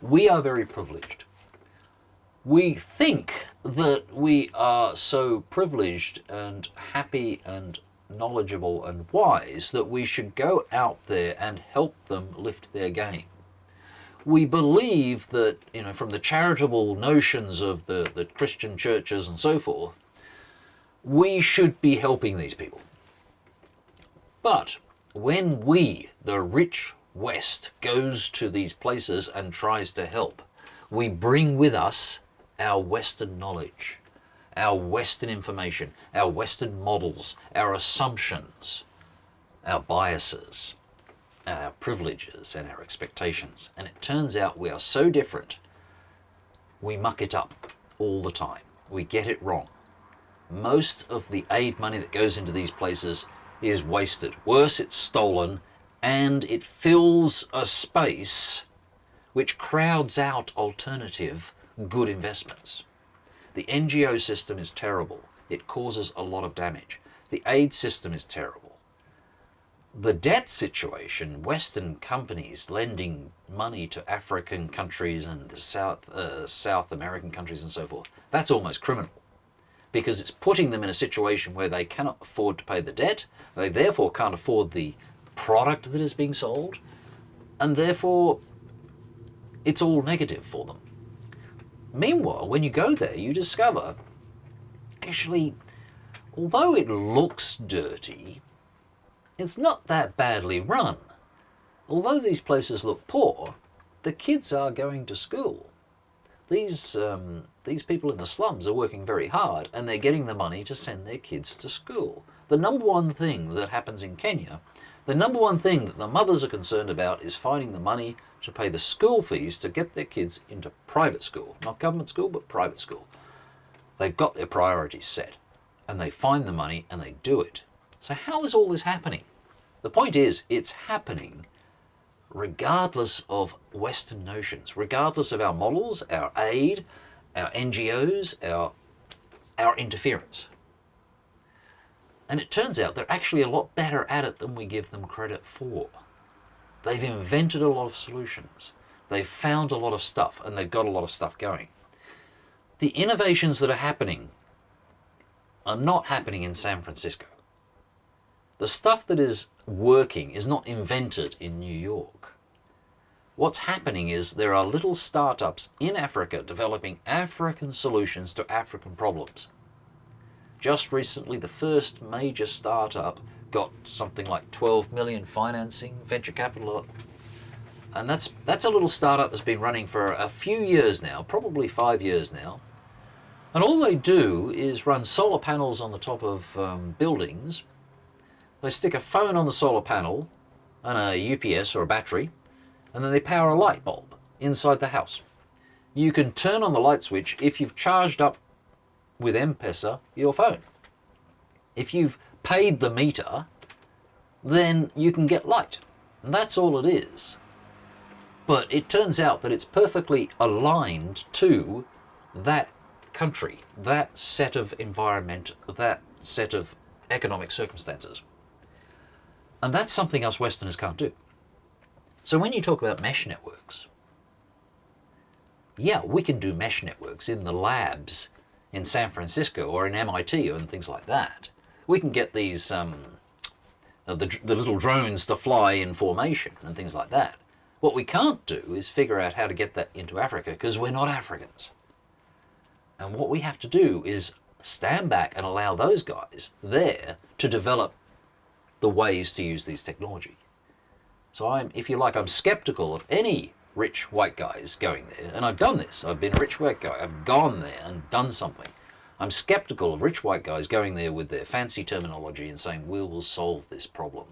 we are very privileged. We think that we are so privileged and happy and knowledgeable and wise that we should go out there and help them lift their game. We believe that, from the charitable notions of the Christian churches and so forth, we should be helping these people. But when we, the rich West, goes to these places and tries to help, we bring with us our Western knowledge, our Western information, our Western models, our assumptions, our biases, our privileges and our expectations. And it turns out we are so different, we muck it up all the time. We get it wrong. Most of the aid money that goes into these places is wasted. Worse, it's stolen, and it fills a space which crowds out alternative good investments. The NGO system is terrible. It causes a lot of damage. The aid system is terrible. The debt situation, Western companies lending money to African countries and the South American countries and so forth, that's almost criminal, because it's putting them in a situation where they cannot afford to pay the debt, they therefore can't afford the product that is being sold, and therefore it's all negative for them. Meanwhile, when you go there, you discover, actually, although it looks dirty, it's not that badly run. Although these places look poor, the kids are going to school. These people in the slums are working very hard, and they're getting the money to send their kids to school. The number one thing that happens in Kenya, the number one thing that the mothers are concerned about is finding the money to pay the school fees to get their kids into private school. Not government school, but private school. They've got their priorities set, and they find the money and they do it. So how is all this happening? The point is, it's happening regardless of Western notions, regardless of our models, our aid, our NGOs, our interference. And it turns out they're actually a lot better at it than we give them credit for. They've invented a lot of solutions. They've found a lot of stuff, and they've got a lot of stuff going. The innovations that are happening are not happening in San Francisco. The stuff that is working is not invented in New York. What's happening is there are little startups in Africa developing African solutions to African problems. Just recently, the first major startup got something like 12 million financing, venture capital, and that's a little startup that's been running for a few years now, probably 5 years now. And all they do is run solar panels on the top of buildings. They stick a phone on the solar panel and a UPS or a battery, and then they power a light bulb inside the house. You can turn on the light switch if you've charged up with M-Pesa your phone. If you've paid the meter, then you can get light. And that's all it is. But it turns out that it's perfectly aligned to that country, that set of environment, that set of economic circumstances. And that's something us Westerners can't do. So when you talk about mesh networks, yeah, we can do mesh networks in the labs in San Francisco or in MIT and things like that. We can get these the little drones to fly in formation and things like that. What we can't do is figure out how to get that into Africa, because we're not Africans. And what we have to do is stand back and allow those guys there to develop the ways to use these technology. So if you like, I'm skeptical of any rich white guys going there, and I've done this. I've been a rich white guy. I've gone there and done something. I'm skeptical of rich white guys going there with their fancy terminology and saying, we will solve this problem.